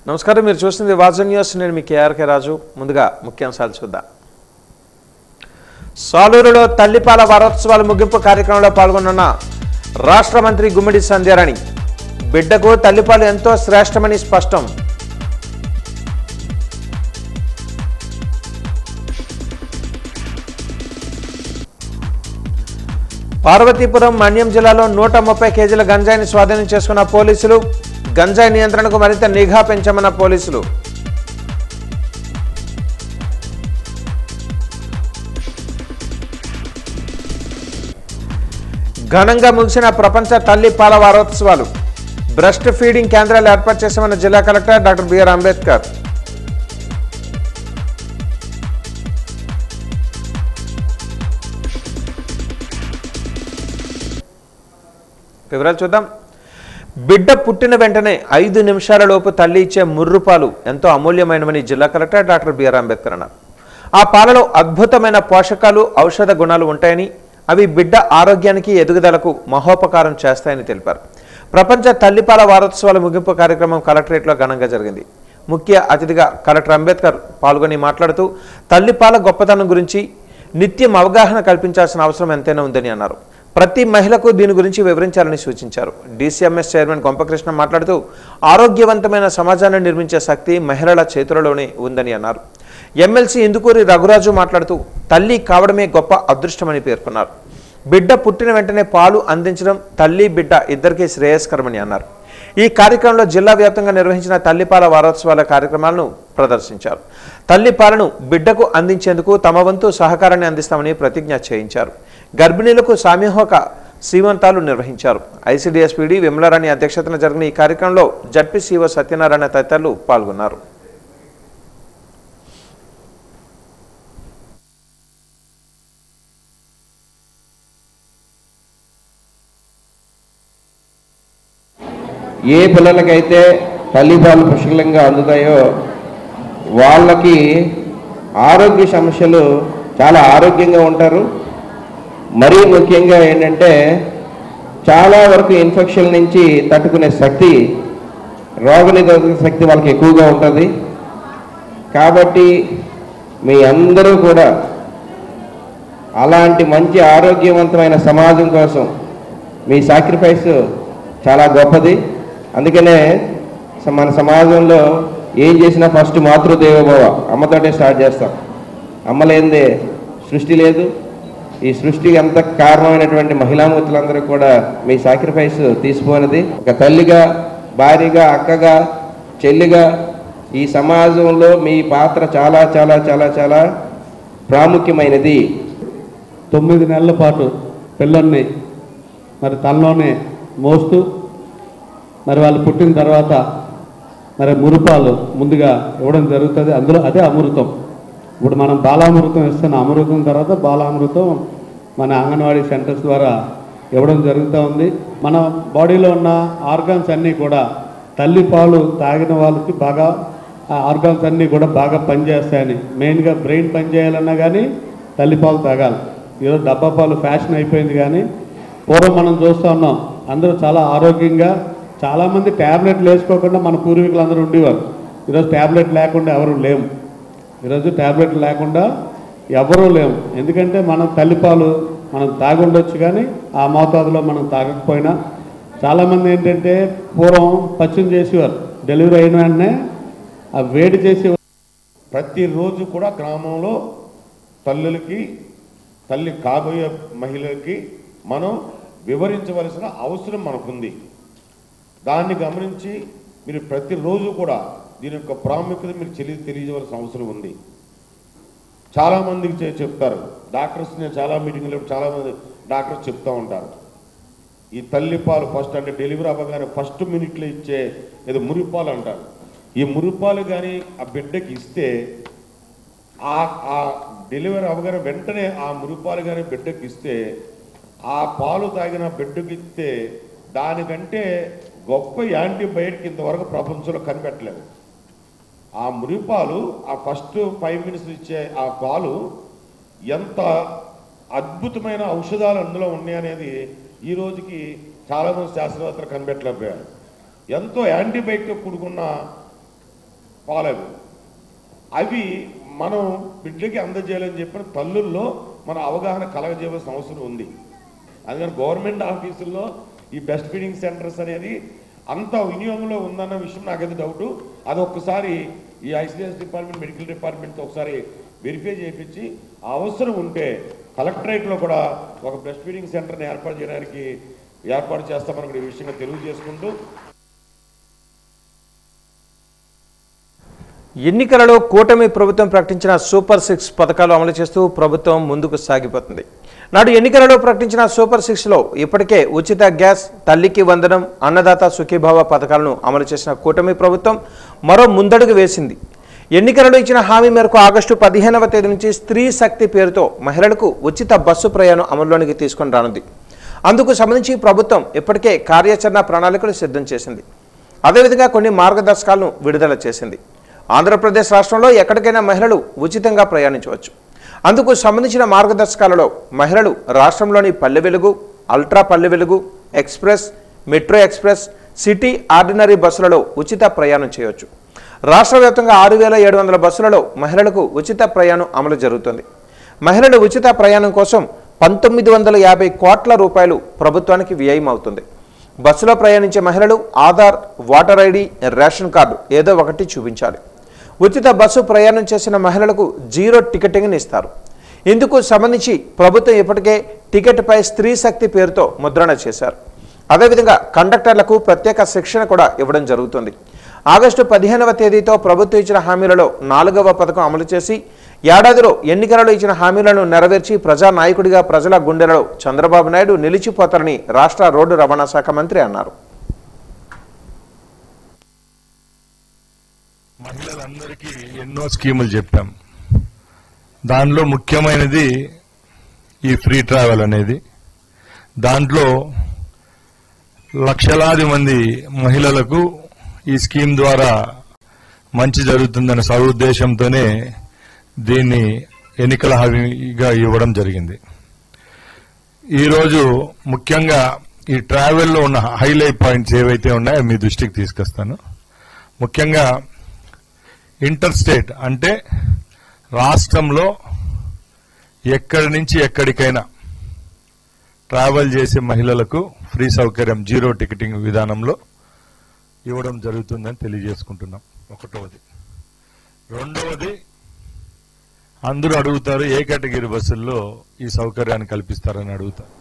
నమస్కారం, మీరు చూస్తుంది వాజన్ న్యూస్. నేను మీ కేఆర్కే రాజు. ముందుగా ముఖ్యాంశాలు చూద్దాం. సాలూరులో తల్లిపాల వారోత్సవాల ముగింపు కార్యక్రమంలో పాల్గొన్న రాష్ట్ర మంత్రి గుమ్మిడి సంధ్యారాణి బిడ్డకు తల్లిపాలు ఎంతో శ్రేష్టమని స్పష్టం. పార్వతీపురం మన్యం జిల్లాలో 130 కేజీల గంజాయిని స్వాధీనం చేసుకున్న పోలీసులు. గంజాయి నియంత్రణకు మరింత నిఘా పెంచామన్న పోలీసులు. ఘనంగా ముగిసిన ప్రపంచ తల్లి పాల వారోత్సవాలు. బ్రెస్ట్ ఫీడింగ్ కేంద్రాలు ఏర్పాటు చేశామన్న జిల్లా కలెక్టర్ డాక్టర్ బిఆర్ అంబేద్కర్. వివరాలు చూద్దాం. బిడ్డ పుట్టిన వెంటనే 5 నిమిషాల లోపు తల్లి ఇచ్చే ముర్రుపాలు ఎంతో అమూల్యమైనవని జిల్లా కలెక్టర్ డాక్టర్ బిఆర్ అంబేద్కర్ అన్నారు. ఆ పాలలో అద్భుతమైన పోషకాలు, ఔషధ గుణాలు ఉంటాయని, అవి బిడ్డ ఆరోగ్యానికి, ఎదుగుదలకు మహోపకారం చేస్తాయని తెలిపారు. ప్రపంచ తల్లిపాల వారోత్సవాల ముగింపు కార్యక్రమం కలెక్టరేట్లో ఘనంగా జరిగింది. ముఖ్య అతిథిగా కలెక్టర్ అంబేద్కర్ పాల్గొని మాట్లాడుతూ తల్లిపాల గొప్పతనం గురించి నిత్యం అవగాహన కల్పించాల్సిన అవసరం ఎంతైనా ఉందని అన్నారు. ప్రతి మహిళకు దీని గురించి వివరించాలని సూచించారు. డీసీఎంఎస్ చైర్మన్ గొంపకృష్ణ మాట్లాడుతూ ఆరోగ్యవంతమైన సమాజాన్ని నిర్మించే శక్తి మహిళల చేతులలోనే ఉందని అన్నారు. ఎమ్మెల్సీ ఇందుకూరి రఘురాజు మాట్లాడుతూ తల్లి కావడమే గొప్ప అదృష్టమని పేర్కొన్నారు. బిడ్డ పుట్టిన వెంటనే పాలు అందించడం తల్లి, బిడ్డ ఇద్దరికీ శ్రేయస్కరమని అన్నారు. ఈ కార్యక్రమంలో జిల్లా వ్యాప్తంగా నిర్వహించిన తల్లిపాల వారోత్సవాల కార్యక్రమాలను ప్రదర్శించారు. తల్లిపాలను బిడ్డకు అందించేందుకు తమ వంతు సహకారాన్ని అందిస్తామని ప్రతిజ్ఞ చేయించారు. గర్భిణీలకు సామూహిక సీమంతాలు నిర్వహించారు. ఐసీడీఎస్పీడీ విమలారాణి అధ్యక్షతన జరిగిన ఈ కార్యక్రమంలో జడ్పీసీఓ సత్యనారాయణ తదితరులు పాల్గొన్నారు. ఏ పిల్లలకైతే తల్లిపాలు పుష్కలంగా అందుతాయో వాళ్ళకి ఆరోగ్య సమస్యలు చాలా ఆరోగ్యంగా ఉంటారు. మరీ ముఖ్యంగా ఏంటంటే చాలా వరకు ఇన్ఫెక్షన్ నుంచి తట్టుకునే శక్తి, రోగనిరోధక శక్తి వాళ్ళకి ఎక్కువగా ఉంటుంది. కాబట్టి మీ అందరూ కూడా అలాంటి మంచి ఆరోగ్యవంతమైన సమాజం కోసం మీ సాక్రిఫైస్ చాలా గొప్పది. అందుకనే మన సమాజంలో ఏం చేసినా ఫస్ట్ మాతృదేవోభవ, అమ్మతోటే స్టార్ట్ చేస్తాం. అమ్మ లేనిదే సృష్టి లేదు. ఈ సృష్టికి అంత కారణమైనటువంటి మహిళామూర్తులందరూ కూడా మీ సాక్రిఫైస్ తీసిపోయినది. ఒక తల్లిగా, భార్యగా, అక్కగా, చెల్లిగా ఈ సమాజంలో మీ పాత్ర చాలా చాలా చాలా చాలా ప్రాముఖ్యమైనది. 9 నెలల పాటు పిల్లల్ని మరి తనలోనే మోస్తూ మరి వాళ్ళు పుట్టిన తర్వాత మరి మురుపాలు ముందుగా ఇవ్వడం జరుగుతుంది. అందులో అదే అమృతం. ఇప్పుడు మనం బాలామృతం ఇస్తున్న అమృతం తర్వాత బాలామృతం మన అంగన్వాడీ సెంటర్స్ ద్వారా ఇవ్వడం జరుగుతూ ఉంది. మన బాడీలో ఉన్న ఆర్గాన్స్ అన్నీ కూడా తల్లిపాలు తాగిన వాళ్ళకి బాగా ఆ ఆర్గాన్స్ అన్నీ కూడా బాగా పనిచేస్తాయని, మెయిన్గా బ్రెయిన్ పనిచేయాలన్నా కానీ తల్లిపాలు తాగాలి. ఈరోజు డబ్బా పాలు ఫ్యాషన్ అయిపోయింది. కానీ పూర్వం మనం చూస్తూ ఉన్నాం అందరూ చాలా ఆరోగ్యంగా, చాలామంది ట్యాబ్లెట్లు వేసుకోకుండా మన పూర్వీకులు అందరూ ఉండేవారు. ఈరోజు ట్యాబ్లెట్ లేకుండా ఎవరు లేము. ఈరోజు ట్యాబ్లెట్లు లేకుండా ఎవరూ లేము. ఎందుకంటే మనం తల్లిపాలు మనం తాగి ఉండొచ్చు, కానీ ఆ మోతాదులో మనం తాగకపోయినా చాలామంది ఏంటంటే పూర్వం పచ్చిం చేసేవారు. డెలివరీ అయిన వెంటనే ఆ వేడి చేసి ప్రతిరోజు కూడా గ్రామంలో తల్లులకి, తల్లి కాబోయే మహిళలకి మనం వివరించవలసిన అవసరం మనకుంది. దాన్ని గమనించి మీరు ప్రతిరోజు కూడా దీని యొక్క ప్రాముఖ్యత మీరు తెలియజేయవలసిన అవసరం ఉంది. చాలామందికి చెప్తారు డాక్టర్స్. నేను చాలా మీటింగ్లో చాలామంది డాక్టర్స్ చెప్తూ ఉంటారు, ఈ తల్లిపాలు ఫస్ట్ అంటే డెలివరీ అవ్వగానే ఫస్ట్ మినిట్లో ఇచ్చే ఏదో మురిపాలు అంటారు. ఈ మురిపాలు కానీ ఆ బిడ్డకి ఇస్తే ఆ డెలివరీ అవ్వగానే వెంటనే ఆ మురిపాలు కానీ బిడ్డకి ఇస్తే, ఆ పాలు తాగిన బిడ్డకి ఇస్తే దానికంటే గొప్ప యాంటీబయాటిక్ ఇంతవరకు ప్రపంచంలో కనిపెట్టలేదు. ఆ మురిపాలు, ఆ ఫస్ట్ 5 మినిట్స్ ఇచ్చే ఆ పాలు ఎంత అద్భుతమైన ఔషధాలు అందులో ఉన్నాయనేది ఈ రోజుకి చాలామంది శాస్త్రవేత్తలు కనిపెట్టలేకపోయారు. ఎంతో యాంటీబయాటిక్తో కూడుకున్న పాలవి. అవి మనం బిడ్డకి అందజేయాలని చెప్పిన తల్లుల్లో మన అవగాహన కలగజేయవలసిన అవసరం ఉంది. అందుకని గవర్నమెంట్ ఆఫీసుల్లో ఈ బ్రెస్ట్ ఫీడింగ్ సెంటర్స్ అనేది అంత వినియోగంలో ఉందన్న విషయం నాకైతే డౌటు. అది ఒక్కసారి ఈ ఐసిడిఎస్ డిపార్ట్మెంట్, మెడికల్ డిపార్ట్మెంట్తో ఒకసారి వెరిఫై చేయించి అవసరం ఉంటే కలెక్టరేట్లో కూడా ఒక బ్రెస్ట్ ఫీడింగ్ సెంటర్ని ఏర్పాటు చేస్తామని కూడా ఈ విషయంగా తెలియజేసుకుంటూ, ఎన్నికలలో కూటమి ప్రభుత్వం ప్రకటించిన సూపర్ 6 పథకాలు అమలు చేస్తూ ప్రభుత్వం ముందుకు సాగిపోతుంది. నాడు ఎన్నికలలో ప్రకటించిన సూపర్ 6లో ఇప్పటికే ఉచిత గ్యాస్, తల్లికి వందనం, అన్నదాత సుఖీభావ పథకాలను అమలు చేసిన కూటమి ప్రభుత్వం మరో ముందడుగు వేసింది. ఎన్నికలలో ఇచ్చిన హామీ మేరకు ఆగస్టు 15వ తేదీ నుంచి స్త్రీ శక్తి పేరుతో మహిళలకు ఉచిత బస్సు ప్రయాణం అమల్లోనికి తీసుకొని రానుంది. అందుకు సంబంధించి ప్రభుత్వం ఇప్పటికే కార్యాచరణ ప్రణాళికలు సిద్ధం చేసింది. అదేవిధంగా కొన్ని మార్గదర్శకాలను విడుదల చేసింది. ఆంధ్రప్రదేశ్ రాష్ట్రంలో ఎక్కడికైనా మహిళలు ఉచితంగా ప్రయాణించవచ్చు. అందుకు సంబంధించిన మార్గదర్శకాలలో మహిళలు రాష్ట్రంలోని Palle Velugu, ultra Palle Velugu, express, metro express, city ordinary బస్సులలో ఉచిత ప్రయాణం చేయవచ్చు. రాష్ట్ర వ్యాప్తంగా 6700 బస్సులలో మహిళలకు ఉచిత ప్రయాణం అమలు జరుగుతుంది. మహిళల ఉచిత ప్రయాణం కోసం 1950 కోట్ల రూపాయలు ప్రభుత్వానికి వ్యయం అవుతుంది. బస్సులో ప్రయాణించే మహిళలు Aadhaar, voter ID, ration card ఏదో ఒకటి చూపించాలి. ఉచిత బస్సు ప్రయాణం చేసిన మహిళలకు 0 టికెటింగ్ని ఇస్తారు. ఇందుకు సంబంధించి ప్రభుత్వం ఇప్పటికే టికెట్పై స్త్రీ శక్తి పేరుతో ముద్రణ చేశారు. అదేవిధంగా కండక్టర్లకు ప్రత్యేక శిక్షణ కూడా ఇవ్వడం జరుగుతుంది. ఆగస్టు 15వ తేదీతో ప్రభుత్వం ఇచ్చిన హామీలలో 4వ పథకం అమలు చేసి ఏడాదిలో ఎన్నికలలో ఇచ్చిన హామీలను నెరవేర్చి ప్రజానాయకుడిగా ప్రజల గుండెలలో చంద్రబాబు నాయుడు నిలిచిపోతారని రాష్ట్ర రోడ్డు రవాణా శాఖ మంత్రి అన్నారు. మహిళలందరికీ ఎన్నో స్కీములు చెప్పాం. దానిలో ముఖ్యమైనది ఈ ఫ్రీ ట్రావెల్ అనేది. దాంట్లో లక్షలాది మంది మహిళలకు ఈ స్కీమ్ ద్వారా మంచి జరుగుతుందనే సదుద్దేశంతోనే దీన్ని ఎన్నికల హామీగా ఇవ్వడం జరిగింది. ఈరోజు ముఖ్యంగా ఈ ట్రావెల్లో ఉన్న హైలైట్ పాయింట్స్ ఏవైతే ఉన్నాయో మీ దృష్టికి తీసుకొస్తాను. ముఖ్యంగా ఇంటర్ స్టేట్ అంటే రాష్ట్రంలో ఎక్కడి నుంచి ఎక్కడికైనా ట్రావెల్ చేసే మహిళలకు ఫ్రీ సౌకర్యం 0 టికెటింగ్ విధానంలో ఇవ్వడం జరుగుతుందని తెలియజేసుకుంటున్నాం. ఒకటవది. రెండవది, అందరూ అడుగుతారు ఏ కేటగిరీ బస్సుల్లో ఈ సౌకర్యాన్ని కల్పిస్తారని అడుగుతారు.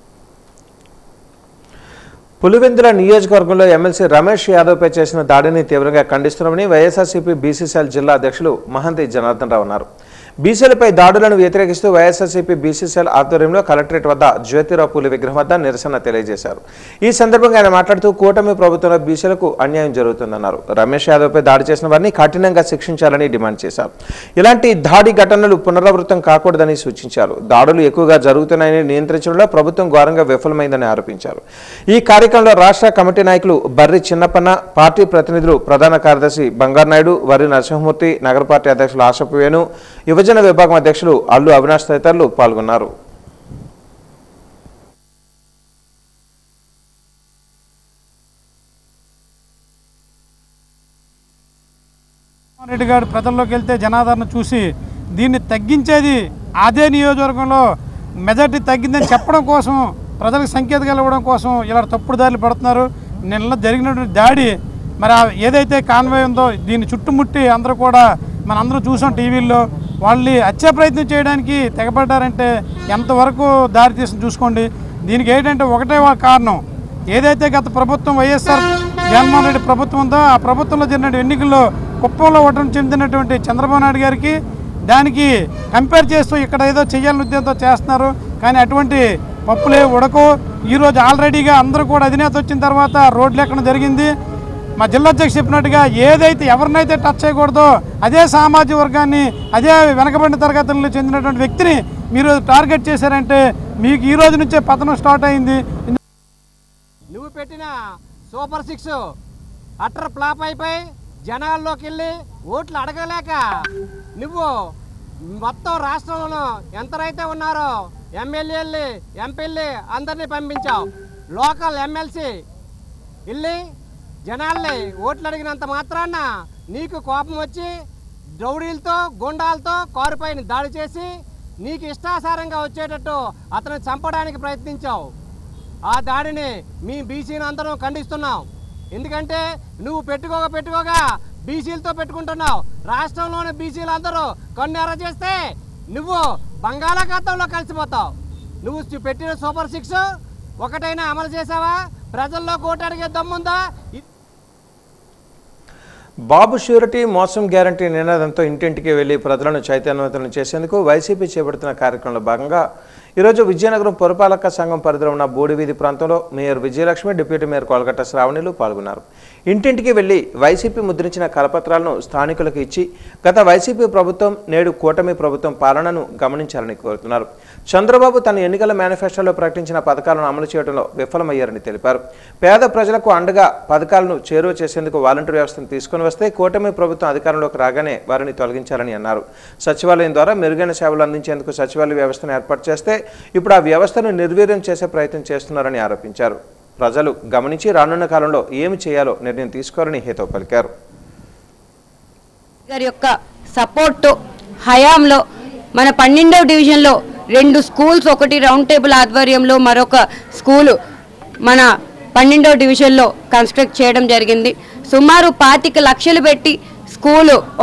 పులివెందుల నియోజకవర్గంలో ఎమ్మెల్సీ రమేష్ యాదవ్పై చేసిన దాడిని తీవ్రంగా ఖండిస్తున్నామని వైఎస్ఆర్సీపీ బీసీసీఎల్ జిల్లా అధ్యక్షులు మహంతి జనార్దన్ రావు అన్నారు. బీసీలపై దాడులను వ్యతిరేకిస్తూ వైఎస్ఆర్సీపీ బీసీసీఎల్ ఆధ్వర్యంలో కలెక్టరేట్ వద్ద జ్యోతిరావు పూలే విగ్రహం వద్ద నిరసన తెలియజేశారు. ఈ సందర్భంగా ఆయన మాట్లాడుతూ కూటమి ప్రభుత్వంలో బీసీలకు అన్యాయం జరుగుతుందన్నారు. రమేష్ యాదవ్పై దాడి చేసిన వారిని కఠినంగా శిక్షించాలని డిమాండ్ చేశారు. ఇలాంటి దాడి ఘటనలు పునరావృతం కాకూడదని సూచించారు. దాడులు ఎక్కువగా జరుగుతున్నాయని నియంత్రించడంలో ప్రభుత్వం ఘోరంగా విఫలమైందని ఆరోపించారు. ఈ కార్యక్రమంలో రాష్ట్ర కమిటీ నాయకులు బర్రి చిన్నప్పన్న, పార్టీ ప్రతినిధులు ప్రధాన కార్యదర్శి బంగారు నాయుడు, వరి నరసింహమూర్తి, నగర పార్టీ అధ్యక్షులు ఆశపు వేణు, యువజన విభాగం అధ్యక్షులు అల్లు అవినాష్ తదితరులు పాల్గొన్నారు. రెడ్డి గారు ప్రజల్లోకి వెళ్తే జనాదరణ చూసి దీన్ని తగ్గించేది అదే నియోజకవర్గంలో మెజార్టీ తగ్గిందని చెప్పడం కోసం, ప్రజలకు సంకేతాలు ఇవ్వడం కోసం ఇలా తప్పుడు దారులు పడుతున్నారు. నిన్న జరిగినటువంటి దాడి మరి ఏదైతే కాన్వాయ్ ఉందో దీన్ని చుట్టుముట్టి అందరూ కూడా మనందరూ చూసాం టీవీల్లో. వాళ్ళని హత్యా ప్రయత్నం చేయడానికి తెగబడ్డారంటే ఎంతవరకు దారి తీసి చూసుకోండి. దీనికి ఏంటంటే ఒకటే కారణం, ఏదైతే గత ప్రభుత్వం వైఎస్ఆర్ జగన్మోహన్ రెడ్డి ప్రభుత్వం ఉందో ఆ ప్రభుత్వంలో జరిగిన ఎన్నికల్లో కుప్పంలో ఓటమి చెందినటువంటి చంద్రబాబు నాయుడు గారికి దానికి కంపేర్ చేస్తూ ఇక్కడ ఏదో చేయాలని ఉద్దేశంతో చేస్తున్నారు. కానీ అటువంటి పప్పులే ఉడకో. ఈరోజు ఆల్రెడీగా అందరూ కూడా అధినేత వచ్చిన తర్వాత రోడ్లు ఎక్కడం జరిగింది. మా జిల్లా అధ్యక్షుడు చెప్పినట్టుగా ఏదైతే ఎవరినైతే టచ్ చేయకూడదో అదే సామాజిక వర్గాన్ని, అదే వెనకబడిన తరగతుల్లో చెందినటువంటి వ్యక్తిని మీరు టార్గెట్ చేశారంటే మీకు ఈ రోజు నుంచే పతనం స్టార్ట్ అయింది. నువ్వు పెట్టిన సూపర్ 6 అట్టర్ ఫ్లాప్ అయిపోయి జనాల్లోకి వెళ్ళి ఓట్లు అడగలేక నువ్వు మొత్తం రాష్ట్రంలో ఎంతరైతే ఉన్నారో ఎమ్మెల్యేలు, ఎంపీలు అందరినీ పంపించావు. లోకల్ ఎమ్మెల్సీ వెళ్ళి జనాల్ని ఓట్లు అడిగినంత మాత్రాన నీకు కోపం వచ్చి రౌడీలతో గుండాలతో కారుపైన దాడి చేసి నీకు ఇష్టాసారంగా వచ్చేటట్టు అతను చంపడానికి ప్రయత్నించావు. ఆ దాడిని మీ బీసీని అందరం ఖండిస్తున్నాం. ఎందుకంటే నువ్వు పెట్టుకోగా బీసీలతో పెట్టుకుంటున్నావు. రాష్ట్రంలోని బీసీలు అందరూ కన్నెర చేస్తే నువ్వు బంగాళాఖాతంలో కలిసిపోతావు. నువ్వు పెట్టిన సూపర్ 6 ఒకటైనా అమలు చేసావా? ప్రజల్లో ఓటు అడిగే దమ్ముందా? బాబు ష్యూరిటీ మోసం గ్యారంటీ నినాదంతో ఇంటింటికి వెళ్లి ప్రజలను చైతన్యవంతులను చేసేందుకు వైసీపీ చేపడుతున్న కార్యక్రమంలో భాగంగా ఈరోజు విజయనగరం పురపాలక సంఘం పరిధిలో ఉన్న బోడివీధి ప్రాంతంలో mayor Vijayalakshmi, deputy mayor Kolagatla శ్రావణిలు పాల్గొన్నారు. ఇంటింటికి వెళ్లి వైసీపీ ముద్రించిన కరపత్రాలను స్థానికులకు ఇచ్చి గత వైసీపీ ప్రభుత్వం నేడు కూటమి ప్రభుత్వం పాలనను గమనించాలని కోరుతున్నారు. చంద్రబాబు తన ఎన్నికల మేనిఫెస్టోలో ప్రకటించిన పథకాలను అమలు చేయడంలో విఫలమయ్యారని తెలిపారు. పేద ప్రజలకు అండగా పథకాలను చేరువ చేసేందుకు వాలంటీర్ వ్యవస్థను తీసుకుని వస్తే కూటమి ప్రభుత్వం అధికారంలోకి రాగానే వారిని తొలగించాలని అన్నారు. సచివాలయం ద్వారా మెరుగైన సేవలు అందించేందుకు సచివాలయ వ్యవస్థను ఏర్పాటు చేస్తే ఇప్పుడు ఆ వ్యవస్థను నిర్వీర్యం చేసే ప్రయత్నం చేస్తున్నారని ఆరోపించారు. ప్రజలు గమనించి రానున్న కాలంలో ఏమి చేయాలో నిర్ణయం తీసుకోవాలని హితవు పలికారు. గారి యొక్క సపోర్ట్ హయాంలో మన 12వ డివిజన్లో 2 స్కూల్స్, ఒకటి రౌండ్ టేబుల్ ఆధ్వర్యంలో మరొక స్కూలు మన 12వ డివిజన్లో కన్స్ట్రక్ట్ చేయడం జరిగింది. సుమారు 25 లక్షలు పెట్టి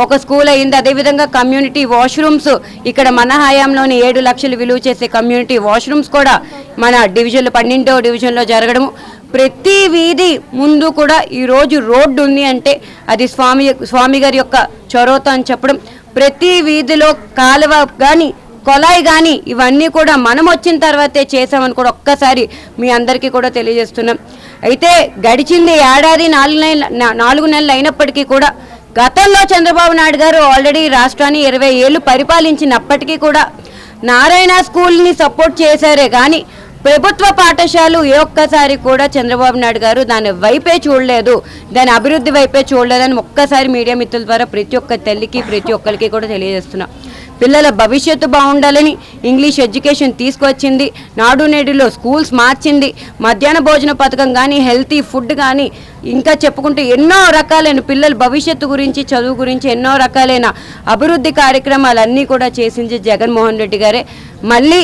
ఒక స్కూల్ అయింది. అదేవిధంగా కమ్యూనిటీ వాష్రూమ్స్ ఇక్కడ మన హయాంలోని 7 లక్షలు విలువ చేసే కమ్యూనిటీ వాష్రూమ్స్ కూడా మన డివిజన్లో 12వ డివిజన్లో జరగడము. ప్రతి వీధి ముందు కూడా ఈరోజు రోడ్డు ఉంది అంటే అది స్వామి గారి యొక్క చొరవతో అని చెప్పడం. ప్రతి వీధిలో కాలువ కానీ కొలాయి కానీ ఇవన్నీ కూడా మనం వచ్చిన తర్వాతే చేసామని కూడా ఒక్కసారి మీ అందరికీ కూడా తెలియజేస్తున్నాం. అయితే గడిచింది ఏడాది 4 నెలలు అయినప్పటికీ కూడా గతంలో చంద్రబాబు నాయుడు గారు ఆల్రెడీ రాష్ట్రాన్ని 20 ఏళ్ళు పరిపాలించినప్పటికీ కూడా నారాయణ స్కూల్ని సపోర్ట్ చేశారే కానీ ప్రభుత్వ పాఠశాలలు ఏ ఒక్కసారి కూడా చంద్రబాబు నాయుడు గారు దాని వైపే చూడలేదు, దాని అభివృద్ధి వైపే చూడలేదని ఒక్కసారి మీడియా మిత్రుల ద్వారా ప్రతి ఒక్క తల్లికి ప్రతి ఒక్కరికి కూడా తెలియజేస్తున్నాం. పిల్లల భవిష్యత్తు బాగుండాలని ఇంగ్లీష్ ఎడ్యుకేషన్ తీసుకొచ్చింది. నాడు నేడులో స్కూల్స్ మార్చింది. మధ్యాహ్న భోజన పథకం కానీ, హెల్తీ ఫుడ్ కానీ, ఇంకా చెప్పుకుంటే ఎన్నో రకాలైన పిల్లల భవిష్యత్తు గురించి, చదువు గురించి ఎన్నో రకాలైన అభివృద్ధి కార్యక్రమాలన్నీ కూడా చేసింది జగన్మోహన్ రెడ్డి గారే. మళ్ళీ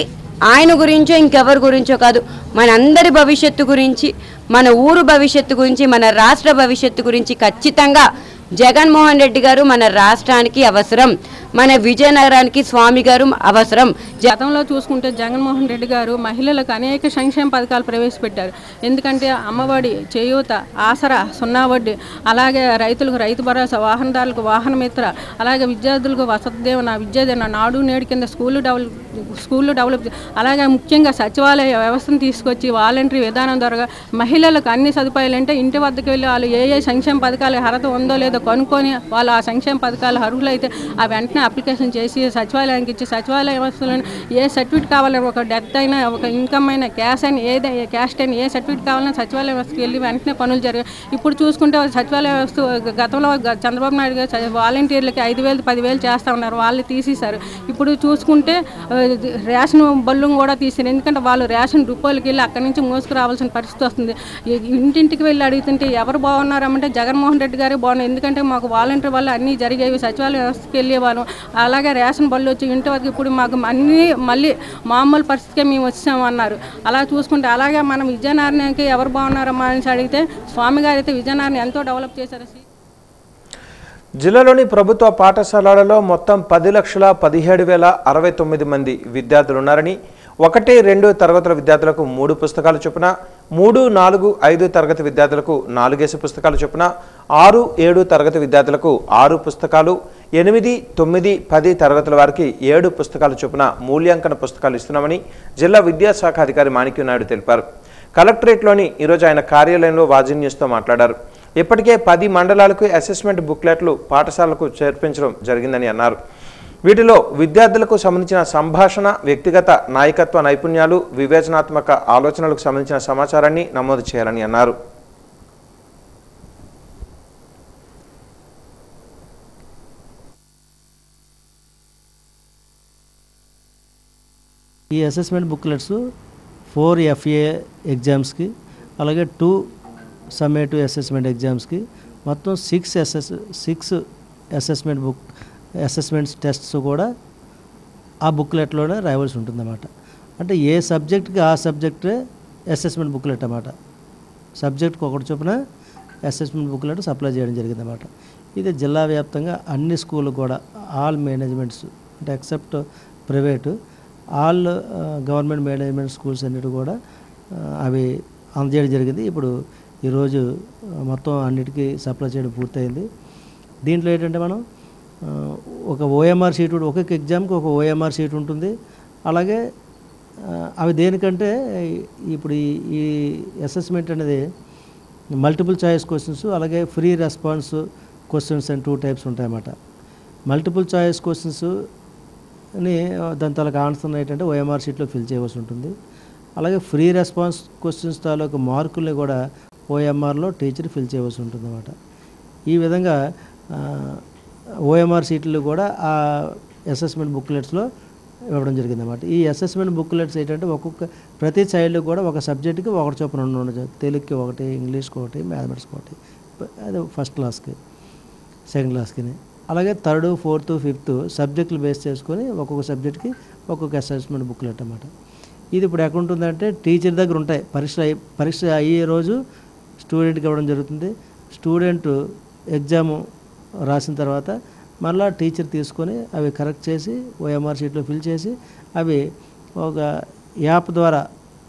ఆయన గురించో ఇంకెవరి గురించో కాదు, మనందరి భవిష్యత్తు గురించి, మన ఊరు భవిష్యత్తు గురించి, మన రాష్ట్ర భవిష్యత్తు గురించి ఖచ్చితంగా జగన్మోహన్ రెడ్డి గారు మన రాష్ట్రానికి అవసరం, మన విజయనగరానికి స్వామి గారు అవసరం. గతంలో చూసుకుంటే జగన్మోహన్ రెడ్డి గారు మహిళలకు అనేక సంక్షేమ పథకాలు ప్రవేశపెట్టారు. ఎందుకంటే అమ్మఒడి, చేయూత, ఆసరా, 0 వడ్డీ, అలాగే రైతులకు రైతు భరోసా, వాహనదారులకు వాహన మిత్ర, అలాగే విద్యార్థులకు వసతి దీవెన, విద్యాదీవెన, నాడు నేడు కింద స్కూళ్ళు డెవలప్, అలాగే ముఖ్యంగా సచివాలయ వ్యవస్థను తీసుకొచ్చి వాలంటరీ విధానం ద్వారా మహిళలకు అన్ని సదుపాయాలు అంటే ఇంటి వద్దకు వెళ్ళి వాళ్ళు ఏ సంక్షేమ పథకాలు అర్హత ఉందో లేదో కనుక్కొని వాళ్ళు ఆ సంక్షేమ పథకాలు అర్హులైతే ఆ వెంటనే అప్లికేషన్ చేసి సచివాలయానికి ఇచ్చి సచివాలయ వ్యవస్థలను ఏ సర్టిఫికేట్ కావాలని, ఒక డెత్ అయినా, ఒక ఇన్కమ్ అయినా, క్యాస్ట్ అయినా ఏ సర్టిఫికేట్ కావాలన్నా సచివాలయ వ్యవస్థకి వెళ్ళి వెంటనే పనులు జరిగాయి. ఇప్పుడు చూసుకుంటే సచివాలయ వ్యవస్థ గతంలో చంద్రబాబు నాయుడు గారు వాలంటీర్లకి 5,000 10,000 చేస్తూ ఉన్నారు, వాళ్ళు తీసేశారు. ఇప్పుడు చూసుకుంటే రేషన్ బళ్ళు కూడా తీసారు. ఎందుకంటే వాళ్ళు రేషన్ డిపోలకి వెళ్ళి అక్కడి నుంచి మోసుకురావాల్సిన పరిస్థితి వస్తుంది. ఇంటింటికి వెళ్ళి అడుగుతుంటే ఎవరు బాగున్నారంటే జగన్మోహన్ రెడ్డి గారే బాగున్నారు. ఎందుకంటే మాకు వాలంటీర్ వల్ల అన్నీ జరిగేవి, సచివాలయ వ్యవస్థకి వెళ్ళేవాళ్ళం, అలాగే రేషన్ బళ్ళు వచ్చి ఇంటి వరకు ఇప్పుడు మాకు అన్నీ మళ్ళీ మామూలు పరిస్థితికే మేము వచ్చామన్నారు. అలా చూసుకుంటే అలాగే మనం విజయనగరానికి ఎవరు బాగున్నారమ్మా అని అడిగితే స్వామి గారు అయితే విజయనగరాన్ని ఎంతో డెవలప్ చేశారు. జిల్లాలోని ప్రభుత్వ పాఠశాలలలో మొత్తం 10,17,069 మంది విద్యార్థులున్నారని, 1, 2 తరగతుల విద్యార్థులకు 3 పుస్తకాలు చొప్పున, 3, 4, 5 తరగతి విద్యార్థులకు 4 పుస్తకాలు చొప్పున, 6, 7 తరగతి విద్యార్థులకు 6 పుస్తకాలు, 8, 9, 10 తరగతుల వారికి 7 పుస్తకాలు చొప్పున మూల్యాంకన పుస్తకాలు ఇస్తున్నామని జిల్లా విద్యాశాఖ అధికారి మాణిక్య నాయుడు తెలిపారు. కలెక్టరేట్లోని ఈరోజు ఆయన కార్యాలయంలో వాజీ న్యూస్తో మాట్లాడారు. ఇప్పటికే 10 మండలాలకు అసెస్మెంట్ బుక్లెట్లు పాఠశాలకు చేర్పించడం జరిగిందని అన్నారు. వీటిలో విద్యార్థులకు సంబంధించిన సంభాషణ, వ్యక్తిగత నాయకత్వ నైపుణ్యాలు, వివేచనాత్మక ఆలోచనలకు సంబంధించిన సమాచారాన్ని నమోదు చేయాలని అన్నారు. ఈ అసెస్మెంట్ బుక్లెట్స్ 4 FA ఎగ్జామ్స్కి, అలాగే 2 సమ్మేటివ్ అసెస్మెంట్ ఎగ్జామ్స్కి, మొత్తం 6 అసెస్మెంట్స్ టెస్ట్స్ కూడా ఆ బుక్లెట్లోనే రాయవలసి ఉంటుందన్నమాట. అంటే ఏ సబ్జెక్ట్కి ఆ సబ్జెక్టే అసెస్మెంట్ బుక్లెట్ అన్నమాట. సబ్జెక్ట్కి ఒకటి చొప్పున అసెస్మెంట్ బుక్లెట్ సప్లై చేయడం జరిగిందన్నమాట. ఇది జిల్లా వ్యాప్తంగా అన్ని స్కూళ్ళు కూడా ఆల్ మేనేజ్మెంట్స్ అంటే except private all government management schools అన్నిటి కూడా అవి అందజేయడం జరిగింది. ఇప్పుడు ఈరోజు మొత్తం అన్నిటికీ సప్లై చేయడం పూర్తయింది. దీంట్లో ఏంటంటే మనం ఒక ఓఎంఆర్ షీట్ ఒక్కొక్క ఎగ్జామ్కి ఒక ఓఎంఆర్ షీట్ ఉంటుంది. అలాగే అవి దేనికంటే ఇప్పుడు ఈ అసెస్మెంట్ అనేది మల్టిపుల్ చాయిస్ క్వశ్చన్స్ అలాగే ఫ్రీ రెస్పాన్స్ క్వశ్చన్స్ అని 2 టైప్స్ ఉంటాయన్నమాట. మల్టిపుల్ చాయిస్ క్వశ్చన్స్ని దాని తాలూకు ఆన్సర్ ఏంటంటే ఓఎంఆర్ షీట్లో ఫిల్ చేయవలసి ఉంటుంది. అలాగే ఫ్రీ రెస్పాన్స్ క్వశ్చన్స్ తాలూకు మార్కుల్ని కూడా ఓఎంఆర్లో టీచర్ ఫిల్ చేయవలసి ఉంటుంది అన్నమాట. ఈ విధంగా ఓఎంఆర్ షీట్లు కూడా ఆ అసెస్మెంట్ బుక్లెట్స్లో ఇవ్వడం జరిగిందన్నమాట. ఈ అసెస్మెంట్ బుక్లెట్స్ ఏంటంటే ప్రతి చైల్డ్కి కూడా ఒక సబ్జెక్ట్కి ఒకటి చొప్పున ఉండదు. తెలుగుకి ఒకటి, ఇంగ్లీష్కి ఒకటి, మ్యాథమెటిక్స్కి ఒకటి, అది ఫస్ట్ క్లాస్కి, సెకండ్ క్లాస్కి. అలాగే 3rd, 4th, 5th సబ్జెక్టులు బేస్ చేసుకొని ఒక్కొక్క సబ్జెక్ట్కి ఒక్కొక్క అసెస్మెంట్ బుక్లెట్ అన్నమాట. ఇది ఇప్పుడు ఎక్కడ ఉంటుందంటే టీచర్ దగ్గర ఉంటాయి. పరీక్ష అయ్యే రోజు స్టూడెంట్కి ఇవ్వడం జరుగుతుంది. స్టూడెంట్ ఎగ్జాము రాసిన తర్వాత మళ్ళీ టీచర్ తీసుకొని అవి కరెక్ట్ చేసి ఓఎంఆర్ షీట్లో ఫిల్ చేసి అవి ఒక యాప్ ద్వారా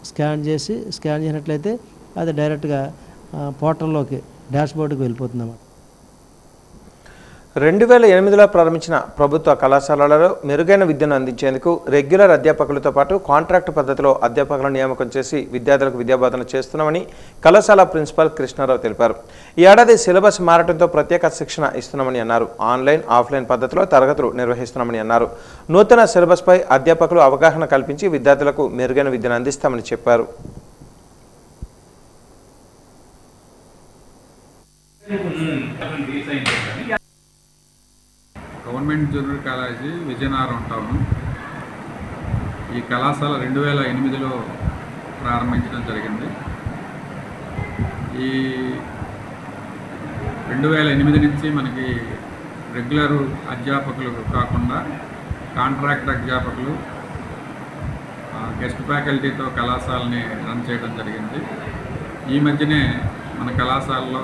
స్కాన్ చేసినట్లయితే అది డైరెక్ట్గా పోర్టల్లోకి డాష్బోర్డ్కి వెళ్ళిపోతుంది అన్నమాట. 2008లో ప్రారంభించిన ప్రభుత్వ కళాశాలలలో మెరుగైన విద్యను అందించేందుకు రెగ్యులర్ అధ్యాపకులతో పాటు కాంట్రాక్ట్ పద్ధతిలో అధ్యాపకులను నియామకం చేసి విద్యార్థులకు విద్యాబోధన చేస్తున్నామని కళాశాల ప్రిన్సిపాల్ కృష్ణారావు తెలిపారు. ఈ ఏడాది సిలబస్ మారడంతో ప్రత్యేక శిక్షణ ఇస్తున్నామని అన్నారు. ఆన్లైన్, ఆఫ్లైన్ పద్ధతిలో తరగతులు నిర్వహిస్తున్నామని అన్నారు. నూతన సిలబస్పై అధ్యాపకులు అవగాహన కల్పించి విద్యార్థులకు మెరుగైన విద్యను అందిస్తామని చెప్పారు. Government junior college Vizianagaram town. ఈ కళాశాల 2008లో ప్రారంభించడం జరిగింది. ఈ 2008 నుంచి మనకి రెగ్యులర్ అధ్యాపకులు కాకుండా కాంట్రాక్ట్ అధ్యాపకులు గెస్ట్ ఫ్యాకల్టీతో కళాశాలని రన్ చేయడం జరిగింది. ఈ మధ్యనే మన కళాశాలలో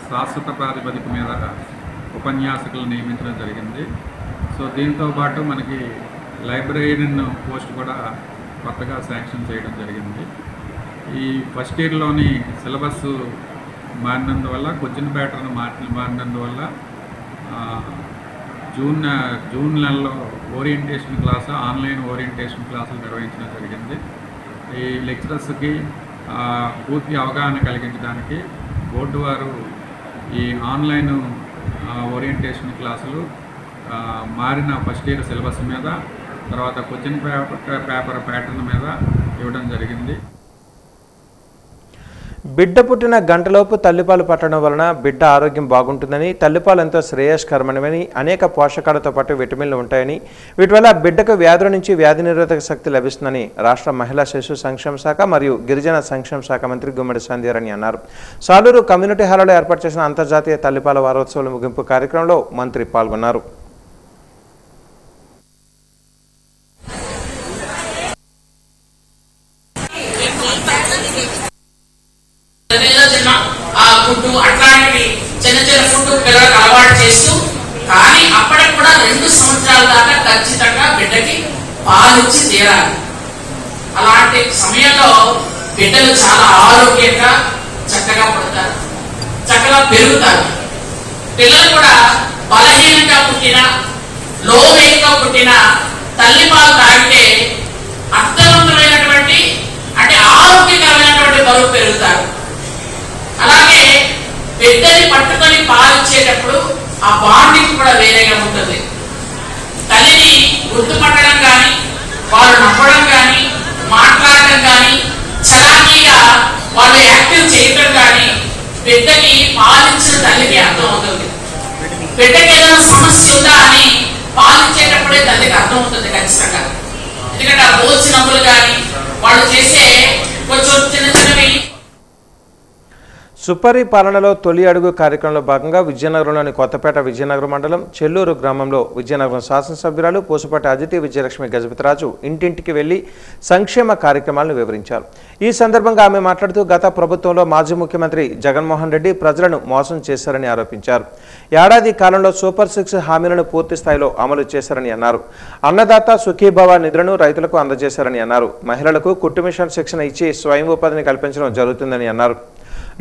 శాశ్వత ప్రాతిపదిక మీద ఉపన్యాసకులు నియమించడం జరిగింది. సో దీంతో పాటు మనకి లైబ్రరీయన్ పోస్ట్ కూడా కొత్తగా శాంక్షన్ చేయడం జరిగింది. ఈ ఫస్ట్ ఇయర్లోని సిలబస్ మారినందువల్ల, క్వశ్చన్ ప్యాటర్న్ మారినందువల్ల జూన్ నెలలో ఓరియంటేషన్ క్లాసు, ఆన్లైన్ ఓరియంటేషన్ క్లాసులు నిర్వహించడం జరిగింది. ఈ లెక్చరర్స్కి పూర్తి అవగాహన కలిగించడానికి బోర్డు వారు ఈ ఆన్లైన్ ఓరియంటేషన్ క్లాసులు మారిన ఫస్ట్ ఇయర్ సిలబస్ మీద, తర్వాత క్వశ్చన్ పేపర్ ప్యాటర్న్ మీద ఇవ్వడం జరిగింది. బిడ్డ పుట్టిన గంటలోపు తల్లిపాలు పట్టడం వలన బిడ్డ ఆరోగ్యం బాగుంటుందని, తల్లిపాలు ఎంతో శ్రేయస్కరమని, అనేక పోషకాలతో పాటు విటమిన్లు ఉంటాయని, వీటి వల్ల బిడ్డకు వ్యాధుల నుంచి వ్యాధి నిరోధక శక్తి లభిస్తుందని రాష్ట్ర మహిళా శిశు సంక్షేమ శాఖ మరియు గిరిజన సంక్షేమ శాఖ మంత్రి గుమ్మడి సంధ్యారాణి అన్నారు. సాలూరు కమ్యూనిటీ హాల్లో ఏర్పాటు చేసిన అంతర్జాతీయ తల్లిపాల వారోత్సవాల ముగింపు కార్యక్రమంలో మంత్రి పాల్గొన్నారు. ఫుడ్ అట్లాంటివి చిన్న ఫుడ్ పిల్లలకు అలవాటు చేస్తూ, కానీ అప్పటికి కూడా 2 సంవత్సరాల దాకా ఖచ్చితంగా బిడ్డకి పాలిచ్చి తీరాలి. అలాంటి సమయంలో బిడ్డలు చాలా ఆరోగ్యంగా చక్కగా పుడతారు, చక్కగా పెరుగుతారు. పిల్లలు కూడా బలహీనంగా పుట్టిన, లో వెయిట్ గా పుట్టిన తల్లి పాలు తాగితే అర్థవంతమైనటువంటి అంటే ఆరోగ్యకరమైనటువంటి బరువు పెరుగుతారు. అలాగే బిడ్డని పట్టుకొని పాలిచ్చేటప్పుడు ఆ బాండింగ్ కూడా వేరేగా ఉంటుంది. తల్లిని గుర్తుపట్టడం కానీ, వాళ్ళు నవ్వడం కానీ, మాట్లాడటం కానీ, చలాకీగా వాళ్ళు యాక్టివ్ చేయటం కానీ బిడ్డకి పాలించిన తల్లికి అర్థం అవుతుంది. బిడ్డకి ఏదైనా సమస్య ఉందా అని పాలించేటప్పుడే తల్లికి అర్థం అవుతుంది ఖచ్చితంగా. ఎందుకంటే ఆ రోజు నవ్వులు కానీ వాళ్ళు చేసే కొంచెం చిన్న చిన్నవి. సుపరి పాలనలో తొలి అడుగు కార్యక్రమంలో భాగంగా విజయనగరంలోని కొత్తపేట విజయనగరం మండలం చెల్లూరు గ్రామంలో విజయనగరం శాసనసభ్యురాలు పూసపాటి అదితి విజయలక్ష్మి గజపతిరాజు ఇంటింటికి వెళ్లి సంక్షేమ కార్యక్రమాలను వివరించారు. ఈ సందర్భంగా ఆమె మాట్లాడుతూ గత ప్రభుత్వంలో మాజీ ముఖ్యమంత్రి జగన్మోహన్ రెడ్డి ప్రజలను మోసం చేశారని ఆరోపించారు. ఏడాది కాలంలో సూపర్ 6 హామీలను పూర్తి స్థాయిలో అమలు చేశారని అన్నారు. అన్నదాత సుఖీభవ నిధులను రైతులకు అందజేశారని అన్నారు. మహిళలకు కుట్టు మిషన్ శిక్షణ ఇచ్చి స్వయం ఉపాధిని కల్పించడం జరుగుతుందని అన్నారు.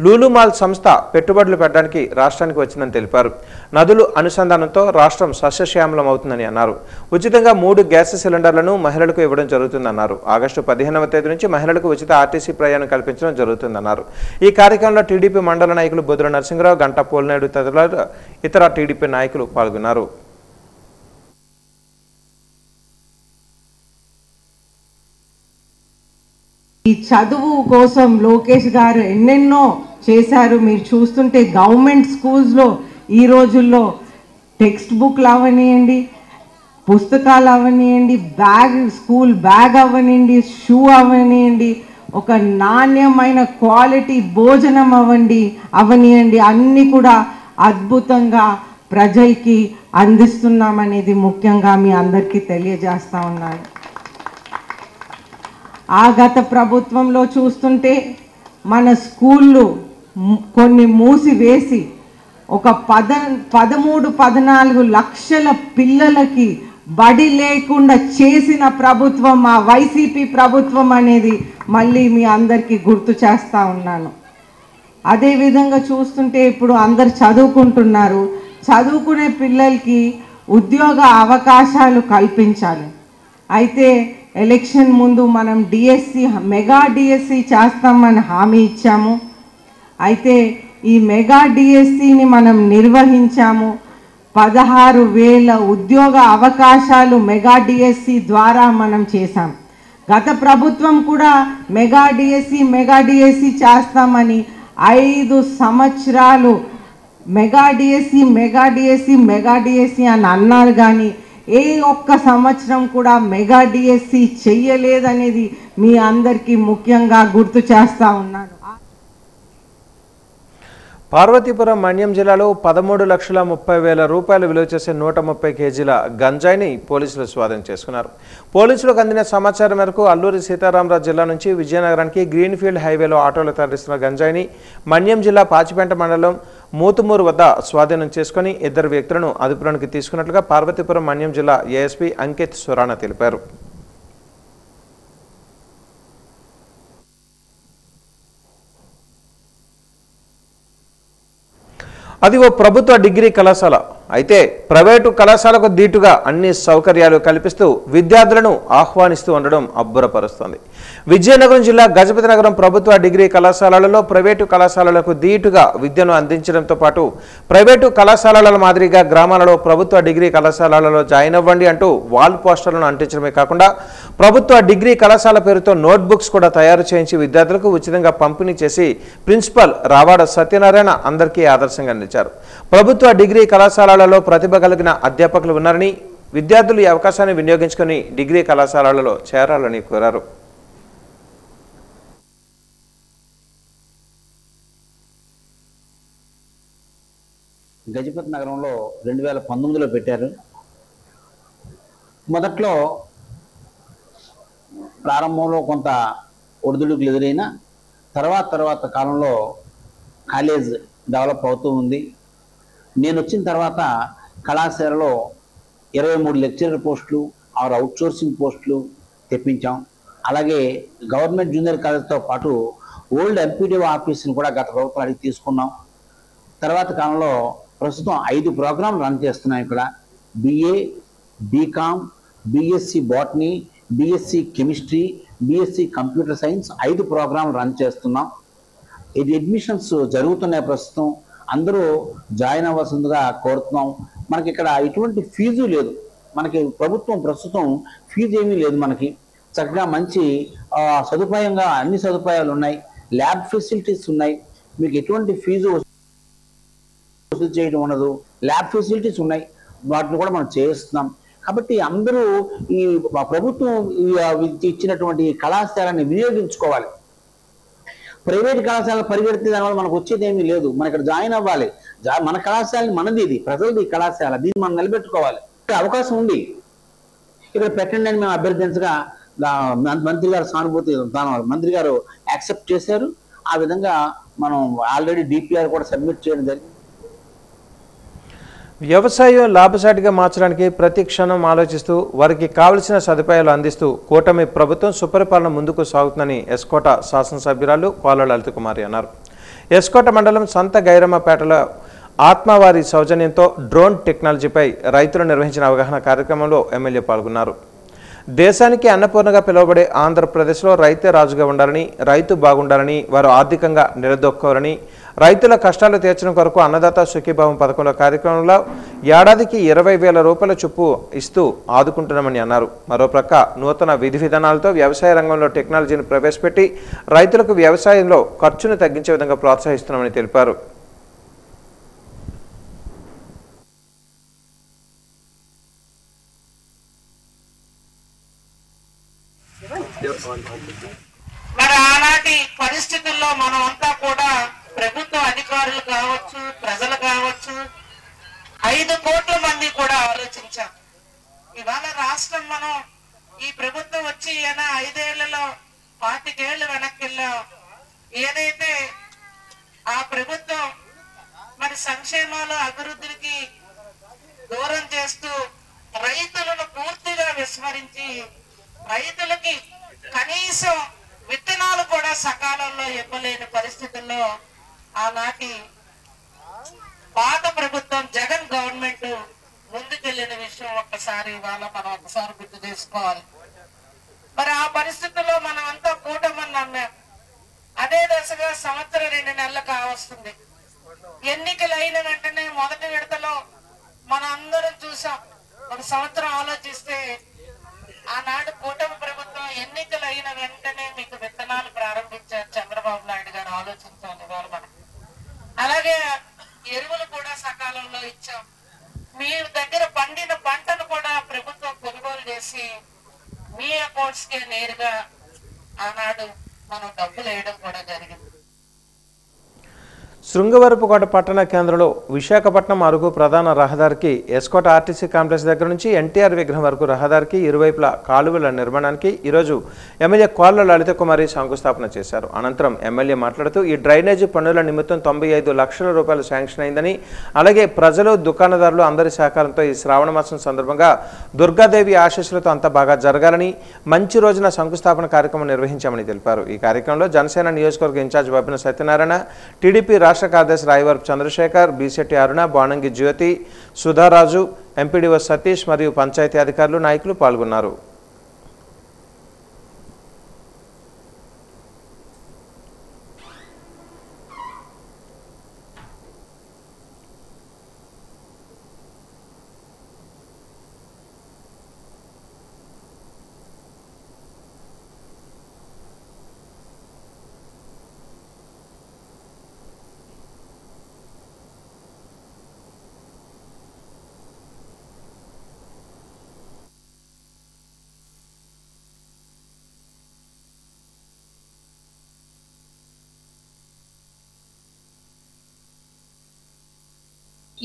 లూలు మాల్ సంస్థ పెట్టుబడులు పెట్టడానికి రాష్ట్రానికి వచ్చిందని తెలిపారు. నదులు అనుసంధానంతో రాష్ట్రం సస్యశ్యామలం అవుతుందని అన్నారు. ఉచితంగా 3 గ్యాస్ సిలిండర్లను మహిళలకు ఇవ్వడం జరుగుతుందన్నారు. ఆగస్టు 15వ తేదీ నుంచి మహిళలకు ఉచిత ఆర్టీసీ ప్రయాణం కల్పించడం జరుగుతుందన్నారు. ఈ కార్యక్రమంలో టీడీపీ మండల నాయకులు బొద్దుల నరసింహరావు, గంటా పోలినాయుడు తదితరులు ఇతర టీడీపీ నాయకులు పాల్గొన్నారు. ఈ చదువు కోసం లోకేష్ గారు ఎన్నెన్నో చేశారు. మీరు చూస్తుంటే గవర్నమెంట్ స్కూల్స్లో ఈ రోజుల్లో టెక్స్ట్ బుక్లు అవనియండి, పుస్తకాలు అవనియండి, స్కూల్ బ్యాగ్ అవనియండి, షూ అవనియండి, ఒక నాణ్యమైన క్వాలిటీ భోజనం అవనియండి అన్నీ కూడా అద్భుతంగా ప్రజలకి అందిస్తున్నామనేది ముఖ్యంగా మీ అందరికీ తెలియజేస్తా ఉన్నాను. ఆ గత ప్రభుత్వంలో చూస్తుంటే మన స్కూళ్ళు కొన్ని మూసివేసి ఒక 13-14 లక్షల పిల్లలకి బడి లేకుండా చేసిన ప్రభుత్వం మా వైసీపీ ప్రభుత్వం అనేది మళ్ళీ మీ అందరికీ గుర్తు చేస్తూ ఉన్నాను. అదేవిధంగా చూస్తుంటే ఇప్పుడు అందరు చదువుకుంటున్నారు. చదువుకునే పిల్లలకి ఉద్యోగ అవకాశాలు కల్పించాలి. అయితే ఎలక్షన్ ముందు మనం మెగా డిఎస్సి చేస్తామని హామీ ఇచ్చాము. అయితే ఈ మెగా డిఎస్సిని మనం నిర్వహించాము. 16,000 ఉద్యోగ అవకాశాలు మెగా డిఎస్సి ద్వారా మనం చేశాం. గత ప్రభుత్వం కూడా మెగా డిఎస్సి చేస్తామని 5 సంవత్సరాలు మెగా డిఎస్సి అని అన్నారు. కానీ ఏ ఒక్క సంవత్సరం కూడా మెగా డిఎస్సి చెయ్యలేదనేది మీ అందరికీ ముఖ్యంగా గుర్తు చేస్తా ఉన్నాను. పార్వతీపురం మన్యం జిల్లాలో 13,30,000 రూపాయలు విలువ చేసే 130 కేజీల గంజాయిని పోలీసులు స్వాధీనం చేసుకున్నారు. పోలీసులకు అందిన సమాచారం మేరకు అల్లూరి సీతారామరాజు జిల్లా నుంచి విజయనగరానికి గ్రీన్ఫీల్డ్ హైవేలో ఆటోలో తరలిస్తున్న గంజాయిని మన్యం జిల్లా పాచిపేంట మండలం మూతుమూరు వద్ద స్వాధీనం చేసుకుని 2 వ్యక్తులను అదుపులోకి తీసుకున్నట్లుగా పార్వతీపురం మన్యం జిల్లా ఏఎస్పీ అంకిత్ సురాణ తెలిపారు. అది ఓ ప్రభుత్వ డిగ్రీ కళాశాల. అయితే ప్రైవేటు కళాశాలకు దీటుగా అన్ని సౌకర్యాలు కల్పిస్తూ విద్యార్థులను ఆహ్వానిస్తూ ఉండడం అబ్బురపరుస్తోంది. విజయనగరం జిల్లా గజపతి నగరం ప్రభుత్వ డిగ్రీ కళాశాలలలో ప్రైవేటు కళాశాలలకు దీటుగా విద్యను అందించడంతో పాటు ప్రైవేటు కళాశాలల మాదిరిగా గ్రామాలలో ప్రభుత్వ డిగ్రీ కళాశాలలలో జాయిన్ అవ్వండి అంటూ వాల్ పోస్టర్లను అంటించడమే కాకుండా ప్రభుత్వ డిగ్రీ కళాశాల పేరుతో నోట్బుక్స్ కూడా తయారు చేయించి విద్యార్థులకు ఉచితంగా పంపిణీ చేసి ప్రిన్సిపల్ రావాడ సత్యనారాయణ అందరికీ ఆదర్శంగా నిలిచారు. ప్రభుత్వ డిగ్రీ కళాశాలలలో ప్రతిభ కలిగిన అధ్యాపకులు ఉన్నారని విద్యార్థులు ఈ అవకాశాన్ని వినియోగించుకొని డిగ్రీ కళాశాలలలో చేరాలని కోరారు. గజపతి నగరంలో 2019లో పెట్టారు. మొదట్లో ప్రారంభంలో కొంత ఒడిదుడుకులు ఎదురైనా తర్వాత కాలంలో కాలేజ్ డెవలప్ అవుతూ ఉంది. నేను వచ్చిన తర్వాత కళాశాలలో 23 లెక్చరర్ పోస్టులు 6 అవుట్సోర్సింగ్ పోస్టులు తెప్పించాం. అలాగే గవర్నమెంట్ జూనియర్ కాలేజ్తో పాటు ఓల్డ్ ఎంపీడీఓ ఆఫీస్ని కూడా గత ప్రభుత్వం అడిగి తీసుకున్నాం. తర్వాత కాలంలో ప్రస్తుతం 5 ప్రోగ్రాంలు రన్ చేస్తున్నాం. ఇక్కడ BA, BCom, BSc botany, BSc chemistry, BSc computer science 5 ప్రోగ్రాంలు రన్ చేస్తున్నాం. ఇది అడ్మిషన్స్ జరుగుతున్నాయి. ప్రస్తుతం అందరూ జాయిన్ అవ్వాల్సిందిగా కోరుతున్నాం. మనకి ఇక్కడ ఎటువంటి ఫీజు లేదు. మనకి ప్రభుత్వం ప్రస్తుతం ఫీజు ఏమీ లేదు. మనకి చక్కగా మంచి సదుపాయంగా అన్ని సదుపాయాలు ఉన్నాయి. ల్యాబ్ ఫెసిలిటీస్ ఉన్నాయి. మీకు ఎటువంటి ఫీజు వసూలు చేయడం ఉండదు. ల్యాబ్ ఫెసిలిటీస్ ఉన్నాయి. వాటిని కూడా మనం చేస్తున్నాం. కాబట్టి అందరూ ఈ ప్రభుత్వం ఇచ్చినటువంటి కళాశాలని వినియోగించుకోవాలి. ప్రైవేట్ కళాశాల పరిగెడితే దానివల్ల మనకు వచ్చేది ఏమీ లేదు. మన ఇక్కడ జాయిన్ అవ్వాలి. మన కళాశాల మనది, ఇది ప్రజలది కళాశాల, దీన్ని మనం నిలబెట్టుకోవాలి. అవకాశం ఉంది, ఇక్కడ పెట్టండి అని మేము అభ్యర్థించగా మంత్రి గారు సానుభూతి మంత్రి గారు యాక్సెప్ట్ చేశారు. ఆ విధంగా మనం ఆల్రెడీ డిపిఆర్ కూడా సబ్మిట్ చేయడం జరిగింది. వ్యవసాయం లాభసాటిగా మార్చడానికి ప్రతి క్షణం ఆలోచిస్తూ వారికి కావలసిన సదుపాయాలు అందిస్తూ కూటమి ప్రభుత్వం సుపరిపాలన ముందుకు సాగుతుందని ఎస్కోట శాసనసభ్యురాలు కోల లలిత కుమారి అన్నారు. ఎస్కోట మండలం సంత గైరమ్మపేటలో ఆత్మవారి సౌజన్యంతో డ్రోన్ టెక్నాలజీపై రైతులు నిర్వహించిన అవగాహన కార్యక్రమంలో ఎమ్మెల్యే పాల్గొన్నారు. దేశానికి అన్నపూర్ణగా పిలువబడే ఆంధ్రప్రదేశ్లో రైతే రాజుగా ఉండాలని, రైతు బాగుండాలని, వారు ఆర్థికంగా నిలదొక్కోవాలని, రైతుల కష్టాలు తీర్చడం కొరకు అన్నదాత సుఖీభావం పథకంలో కార్యక్రమంలో ఏడాదికి 20,000 రూపాయల చొప్పు ఇస్తూ ఆదుకుంటున్నామని అన్నారు. మరోప్రక్క నూతన విధి విధానాలతో వ్యవసాయ రంగంలో టెక్నాలజీని ప్రవేశపెట్టి రైతులకు వ్యవసాయంలో ఖర్చును తగ్గించే విధంగా ప్రోత్సహిస్తున్నామని తెలిపారు. మరి ఆనాటి పరిస్థితుల్లో మనం అంతా కూడా ప్రభుత్వ అధికారులు కావచ్చు, ప్రజలు కావచ్చు, 5 కోట్ల మంది కూడా ఆలోచించాం. ఇవాళ రాష్ట్రం మనం ఈ ప్రభుత్వం వచ్చి 5 ఏళ్లలో 25 ఏళ్ళు వెనక్కి వెళ్ళాం. ఏదైతే ఆ ప్రభుత్వం మరి సంక్షేమాలు అభివృద్ధికి దూరం చేస్తూ రైతులను పూర్తిగా విస్మరించి రైతులకి కనీసం విత్తనాలు కూడా సకాలంలో ఇవ్వలేని పరిస్థితుల్లో ఆనాటి పాత ప్రభుత్వం జగన్ గవర్నమెంట్ ముందుకెళ్లిన విషయం ఒక్కసారి ఇవాళ మనం ఒకసారి గుర్తు చేసుకోవాలి. మరి ఆ పరిస్థితుల్లో మనం అంతా కూటమని నమ్మాం. అదే దశగా సంవత్సరం 2 నెలలు కావస్తుంది. ఎన్నికలు అయిన వెంటనే మొదటి విడతలో మనం అందరం చూసాం. ఒక సంవత్సరం ఆలోచిస్తే ఆనాడు కూటమి ప్రభుత్వం ఎన్నికలు అయిన వెంటనే మీకు విత్తనాలు ప్రారంభించారు చంద్రబాబు నాయుడు గారు. ఆలోచించాలి ఇవాళ మనం. అలాగే ఎరువులు కూడా సకాలంలో ఇచ్చాం. మీ దగ్గర పండిన పంటను కూడా ప్రభుత్వం కొనుగోలు చేసి మీ అకౌంట్స్ కే నేరుగా ఆనాడు మనం డబ్బులు వేయడం కూడా జరిగింది. శృంగవరపుకోట పట్టణ కేంద్రంలో విశాఖపట్నం అరుగు ప్రధాన రహదారికి ఎస్కోట ఆర్టీసీ కాంప్లెక్స్ దగ్గర నుంచి ఎన్టీఆర్ విగ్రహం వరకు రహదారికి ఇరువైపులా కాలువల నిర్మాణానికి ఈరోజు ఎమ్మెల్యే కోళ్ల లలిత కుమారి శంకుస్థాపన చేశారు. అనంతరం ఎమ్మెల్యే మాట్లాడుతూ ఈ డ్రైనేజీ పనుల నిమిత్తం 95 లక్షల రూపాయలు శాంక్షన్ అయిందని, అలాగే ప్రజలు దుకాణదారులు అందరి సహకారంతో ఈ శ్రావణ మాసం సందర్భంగా దుర్గాదేవి ఆశీస్సులతో అంతా బాగా జరగాలని మంచి రోజున శంకుస్థాపన కార్యక్రమం నిర్వహించామని తెలిపారు. ఈ కార్యక్రమంలో జనసేన నియోజకవర్గ ఇన్ఛార్జ్ బబ్బిన సత్యనారాయణ, టీడీపీ రాష్ట్ర కార్యదర్శి రాయవరపు చంద్రశేఖర్, బీసెట్టి అరుణ, బాణంగి జ్యోతి, సుధారాజు, ఎంపీడీఓ సతీష్ మరియు పంచాయతీ అధికారులు, నాయకులు పాల్గొన్నారు.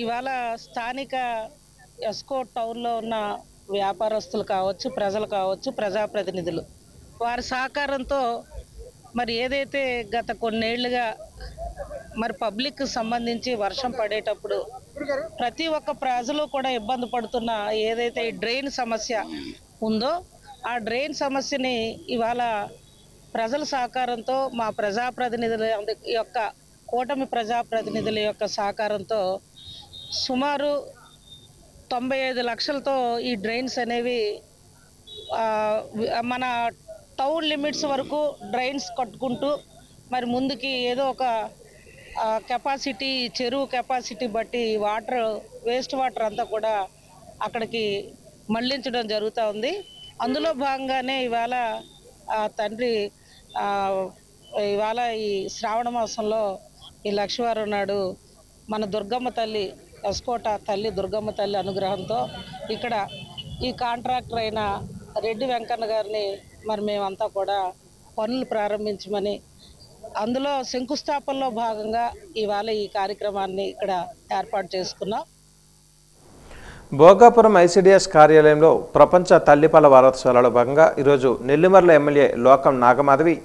ఇవాళ స్థానిక ఎస్కో టౌన్లో ఉన్న వ్యాపారస్తులు కావచ్చు, ప్రజలు కావచ్చు, ప్రజాప్రతినిధులు వారి సహకారంతో మరి ఏదైతే గత కొన్నేళ్లుగా మరి పబ్లిక్ సంబంధించి వర్షం పడేటప్పుడు ప్రతి ఒక్క ప్రజలు కూడా ఇబ్బంది పడుతున్న ఏదైతే ఈ డ్రైన్ సమస్య ఉందో ఆ డ్రైన్ సమస్యని ఇవాళ ప్రజల సహకారంతో మా ప్రజాప్రతినిధుల యొక్క కూటమి ప్రజాప్రతినిధుల యొక్క సహకారంతో సుమారు 95 లక్షలతో ఈ డ్రైన్స్ అనేవి మన టౌన్ లిమిట్స్ వరకు డ్రైన్స్ కట్టుకుంటూ మరి ముందుకి ఏదో ఒక కెపాసిటీ, చెరువు కెపాసిటీ బట్టి వాటర్, వేస్ట్ వాటర్ అంతా కూడా అక్కడికి మళ్లించడం జరుగుతూ ఉంది. అందులో భాగంగానే ఇవాళ తండ్రి ఇవాళ ఈ శ్రావణ మాసంలో ఈ లక్షవారం నాడు మన దుర్గమ్మ తల్లి, ఎస్కోట తల్లి దుర్గమ్మ తల్లి అనుగ్రహంతో ఇక్కడ ఈ కాంట్రాక్టర్ అయిన రెడ్డి వెంకన్న గారిని మరి మేమంతా కూడా పనులు ప్రారంభించమని అందులో శంకుస్థాపనలో భాగంగా ఇవాళ ఈ కార్యక్రమాన్ని ఇక్కడ ఏర్పాటు చేసుకున్నాం. భోగాపురం ఐసిడిఎస్ కార్యాలయంలో ప్రపంచ తల్లిపాల వారోత్సవాలలో భాగంగా ఈరోజు నెల్లిమర్ల ఎమ్మెల్యే లోకం నాగమాధవి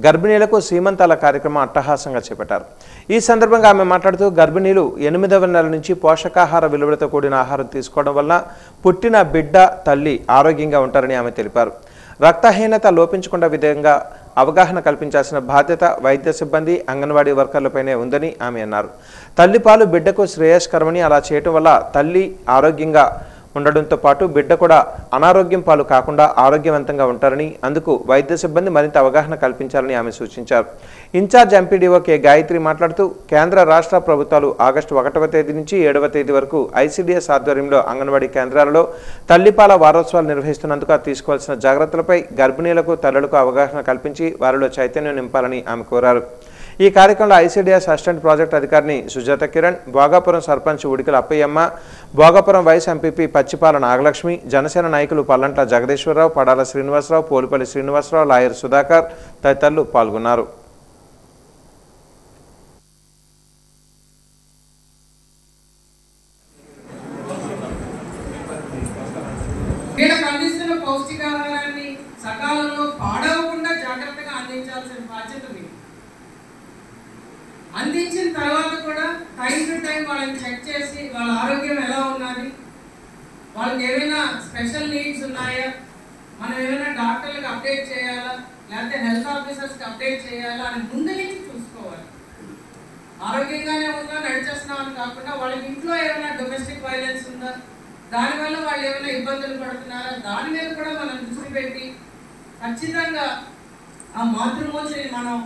గర్భిణీలకు సీమంతాల కార్యక్రమం అట్టహాసంగా చేపట్టారు. ఈ సందర్భంగా ఆమె మాట్లాడుతూ గర్భిణీలు 8వ నెల నుంచి పోషకాహార విలువలతో కూడిన ఆహారం తీసుకోవడం వల్ల పుట్టిన బిడ్డ తల్లి ఆరోగ్యంగా ఉంటారని ఆమె తెలిపారు. రక్తహీనత లోపించకుండా విధంగా అవగాహన కల్పించాల్సిన బాధ్యత వైద్య సిబ్బంది అంగన్వాడీ వర్కర్లపైనే ఉందని ఆమె అన్నారు. తల్లిపాలు బిడ్డకు శ్రేయస్కరమని, అలా చేయటం వల్ల తల్లి ఆరోగ్యంగా ఉండడంతో పాటు బిడ్డ కూడా అనారోగ్యం పాలు కాకుండా ఆరోగ్యవంతంగా ఉంటారని, అందుకు వైద్య సిబ్బంది మరింత అవగాహన కల్పించాలని ఆమె సూచించారు. ఇన్ఛార్జ్ ఎంపీడీఓ కె గాయత్రి మాట్లాడుతూ కేంద్ర రాష్ట్ర ప్రభుత్వాలు ఆగస్టు 1వ తేదీ నుంచి 7వ తేదీ వరకు ఐసిడిఎస్ ఆధ్వర్యంలో అంగన్వాడీ కేంద్రాలలో తల్లిపాల వారోత్సవాలు నిర్వహిస్తున్నందుకు తీసుకోవాల్సిన జాగ్రత్తలపై గర్భిణీలకు తల్లులకు అవగాహన కల్పించి వారిలో చైతన్యం నింపాలని ఆమె కోరారు. ఈ కార్యక్రమంలో ఐసిడిఎస్ అసిస్టెంట్ ప్రాజెక్ట్ అధికారిని సుజాత కిరణ్, భోగాపురం సర్పంచ్ ఉడికల అప్పయ్యమ్మ, భోగాపురం వైస్ ఎంపీపీ పచ్చిపాల నాగలక్ష్మి, జనసేన నాయకులు పల్లంట్ల జగదీశ్వరరావు, పడాల శ్రీనివాసరావు, పోలుపల్లి శ్రీనివాసరావు, లాయర్ సుధాకర్ తదితరులు పాల్గొన్నారు. వీళ్ళకి అందిస్తున్న పౌష్టికాహారాన్ని సకాలంలో పాడవకుండా జాగ్రత్తగా అందించాల్సిన బాధ్యత మీకు. అందించిన తర్వాత కూడా టైం టు టైం వాళ్ళని చెక్ చేసి వాళ్ళ ఆరోగ్యం ఎలా ఉన్నది, వాళ్ళకి ఏమైనా స్పెషల్ నీడ్స్ ఉన్నాయా, మనం ఏమైనా డాక్టర్లకు అప్డేట్ చేయాలా, లేకపోతే హెల్త్ ఆఫీసర్స్కి అప్డేట్ చేయాలా అని ముందు నుంచి చూసుకోవాలి. ఆరోగ్యంగానే ఉందా నడిచేస్తున్నామని కాకుండా వాళ్ళకి ఇంట్లో ఏమైనా డొమెస్టిక్ వైలెన్స్ ఉందా, దానివల్ల వాళ్ళు ఏమైనా ఇబ్బందులు పడుతున్నారా, దాని మీద కూడా మనం దృష్టి పెట్టి ఖచ్చితంగా ఆ మాతృమూర్తిని మనం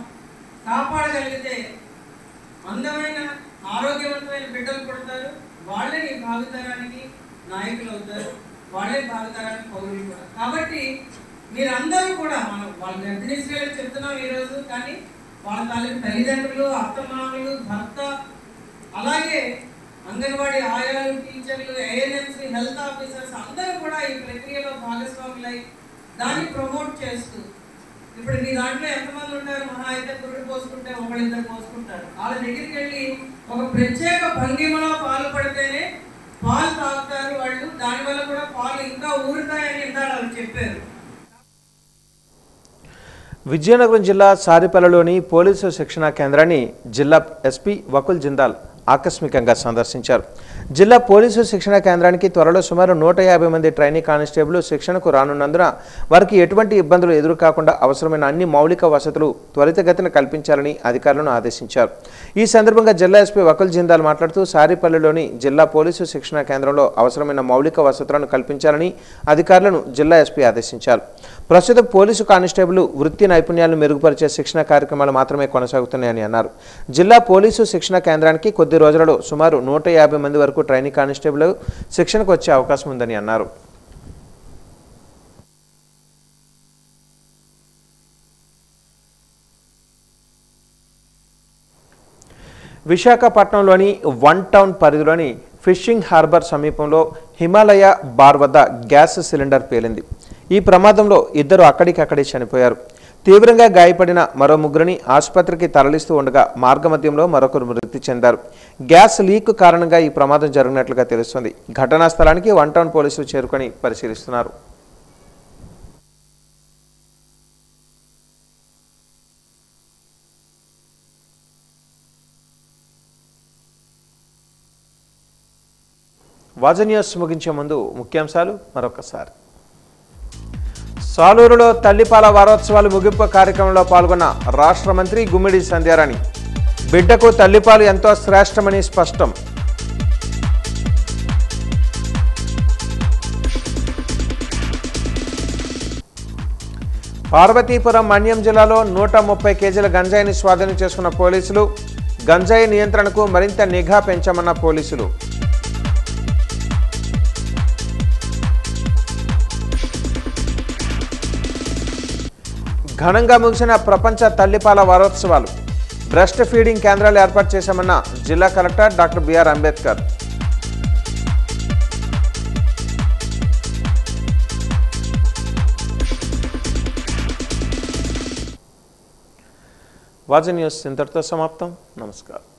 కాపాడగలిగితే అందమైన ఆరోగ్యవంతమైన బిడ్డలు పుడతారు. వాళ్ళే ఈ భావితరానికి నాయకులు అవుతారు, వాళ్ళే భావితరానికి పౌరులు కూడా. కాబట్టి మీరందరూ కూడా మనం వాళ్ళ గర్భిణీ స్త్రీలకు చెప్తున్నాం ఈరోజు, కానీ వాళ్ళ తల్లిదండ్రులు, అత్తమామలు, భర్త, అలాగే అంగన్వాడీ ఆయాలు, టీచర్లు, ఏఎన్ఎంస్, హెల్త్ ఆఫీసర్స్ అందరూ కూడా ఈ ప్రక్రియలో భాగస్వాములై దాన్ని ప్రమోట్ చేస్తూ, ఇప్పుడు మీ దాంట్లో ఎంతమంది ఉంటారు, మహా అయితే గురుడు పోసుకుంటే ఒకళ్ళిద్దరు పోసుకుంటారు. వాళ్ళ దగ్గరికి వెళ్ళి ఒక ప్రత్యేక భంగిమలో పాలు పడితేనే పాలు తాగుతారు వాళ్ళు, దానివల్ల కూడా పాలు ఇంకా ఊరుతాయని ఇందాక చెప్పారు. విజయనగరం జిల్లా సారిపల్లెలోని పోలీసు శిక్షణా కేంద్రాన్ని జిల్లా ఎస్పీ వకుల్ జిందాల్ ఆకస్మికంగా సందర్శించారు. జిల్లా పోలీసు శిక్షణ కేంద్రానికి త్వరలో సుమారు 150 మంది ట్రైనీ కానిస్టేబుల్ శిక్షణకు రానున్నందున వారికి ఎటువంటి ఇబ్బందులు ఎదురు కాకుండా అవసరమైన అన్ని మౌలిక వసతులు త్వరితగతిన కల్పించాలని అధికారులను ఆదేశించారు. ఈ సందర్భంగా జిల్లా ఎస్పీ వకుల్ జిందాల్ మాట్లాడుతూ సారిపల్లెలోని జిల్లా పోలీసు శిక్షణ కేంద్రంలో అవసరమైన మౌలిక వసతులను కల్పించాలని అధికారులను జిల్లా ఎస్పీ ఆదేశించారు. ప్రస్తుతం పోలీసు కానిస్టేబుల్ వృత్తి నైపుణ్యాలను మెరుగుపరిచే శిక్షణ కార్యక్రమాలు మాత్రమే కొనసాగుతున్నాయని అన్నారు. జిల్లా పోలీసు శిక్షణ కేంద్రానికి కొద్ది రోజులలో సుమారు 150 మంది వరకు ట్రైనీ కానిస్టేబుల్ శిక్షణకు వచ్చే అవకాశం ఉందని అన్నారు. విశాఖపట్నంలోని వన్ టౌన్ పరిధిలోని ఫిషింగ్ హార్బర్ సమీపంలో హిమాలయ బార్ వద్ద గ్యాస్ సిలిండర్ పేలింది. ఈ ప్రమాదంలో ఇద్దరు అక్కడికక్కడే చనిపోయారు. తీవ్రంగా గాయపడిన మరో ముగ్గురిని ఆసుపత్రికి తరలిస్తూ ఉండగా మార్గమధ్యంలో మరొకరు మృతి చెందారు. గ్యాస్ లీక్ కారణంగా ఈ ప్రమాదం జరిగినట్లుగా తెలుస్తోంది. ఘటనా స్థలానికి వన్ టౌన్ పోలీసులు చేరుకొని పరిశీలిస్తున్నారు. వాజ న్యూస్ ముగించే ముందు ముఖ్యాంశాలు మరొకసారి. సాలూరులో తల్లిపాల వారోత్సవాలు ముగింపు కార్యక్రమంలో పాల్గొన్న రాష్ట్ర మంత్రి గుమ్మిడి సంధ్యారాణి. బిడ్డకు తల్లిపాలు ఎంతో శ్రేష్టమని స్పష్టం. పార్వతీపురం మన్యం జిల్లాలో 130 కేజీల గంజాయిని స్వాధీనం చేసుకున్న పోలీసులు. గంజాయి నియంత్రణకు మరింత నిఘా పెంచామన్న పోలీసులు. ఘనంగా ముగిసిన ప్రపంచ తల్లిపాల వారోత్సవాలు. బ్రెస్ట్ ఫీడింగ్ కేంద్రాలు ఏర్పాటు చేశామన్న జిల్లా కలెక్టర్ డాక్టర్ బిఆర్ అంబేద్కర్. వాజీ న్యూస్ ఇంతటితో సమాప్తం. నమస్కారం.